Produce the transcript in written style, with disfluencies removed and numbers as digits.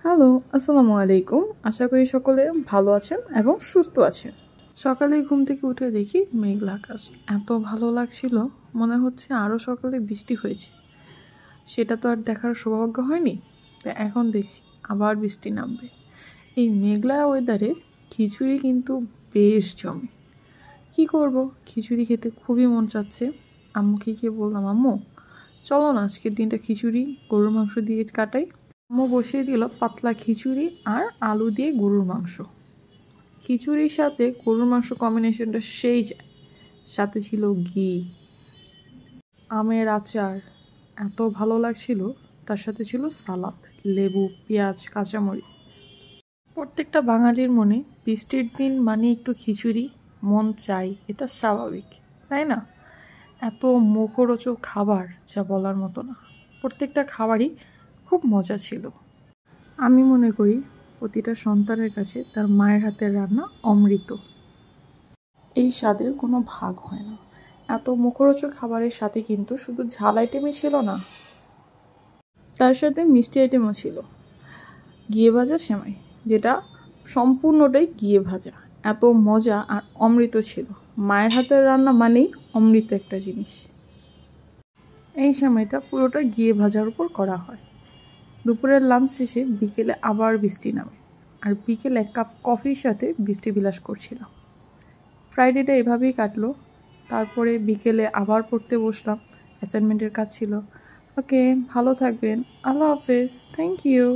Hello, আসসালামু আলাইকুম। আশা করি সকলে ভালো আছেন এবং সুস্থ আছেন। সকালে ঘুম থেকে উঠে দেখি মেঘলা আকাশ। এত ভালো লাগছিল, মনে হচ্ছে আরও সকালে বৃষ্টি হয়েছে। সেটা তো আর দেখার সৌভাগ্য হয়নি, তাই এখন দেখছি আবার বৃষ্টি নামবে। এই মেঘলা ওয়েদারে খিচুড়ি কিন্তু বেশ জমে। কি করব, খিচুড়ি খেতে খুবই মন চাচ্ছে। আম্মুকে গিয়ে বললাম, আম্মু চলো না আজকের দিনটা খিচুড়ি গরুর মাংস দিয়ে কাটাই। আম্মু বসিয়ে দিল পাতলা খিচুড়ি আর আলু দিয়ে গরুর মাংস। খিচুড়ির সাথে গরুর মাংস কম্বিনেশনটা সেই যায়। সাথে ছিল ঘি, আমের আচার, এত ভালো লাগছিল। তার সাথে ছিল সালাদ, লেবু, পেঁয়াজ, কাঁচামরিচ। প্রত্যেকটা বাঙালির মনে বৃষ্টির দিন মানে একটু খিচুড়ি মন চাই, এটা স্বাভাবিক, তাই না? এত মুখরোচক খাবার যা বলার মতো না। প্রত্যেকটা খাবারই খুব মজা ছিল। আমি মনে করি প্রতিটা সন্তানের কাছে তার মায়ের হাতের রান্না অমৃত। এই স্বাদের কোনো ভাগ হয় না। এত মুখরোচক খাবারের সাথে কিন্তু শুধু ঝাল আইটেমই ছিল না, তার সাথে মিষ্টি আইটেমও ছিল। ঘিয়ে ভাজা সেমাই, যেটা সম্পূর্ণটাই ঘিয়ে ভাজা, এত মজা আর অমৃত ছিল। মায়ের হাতের রান্না মানেই অমৃত একটা জিনিস। এই সেমাইটা পুরোটা ঘিয়ে ভাজার উপর করা হয়। দুপুরের লাঞ্চ শেষে বিকেলে আবার বৃষ্টি নামে, আর বিকেলে এক কাপ কফির সাথে বৃষ্টি বিলাস করছিলাম। ফ্রাইডেটা এভাবেই কাটলো। তারপরে বিকেলে আবার পড়তে বসলাম, অ্যাসাইনমেন্টের কাজ ছিল। ওকে, ভালো থাকবেন, আল্লাহ হাফেজ, থ্যাংক ইউ।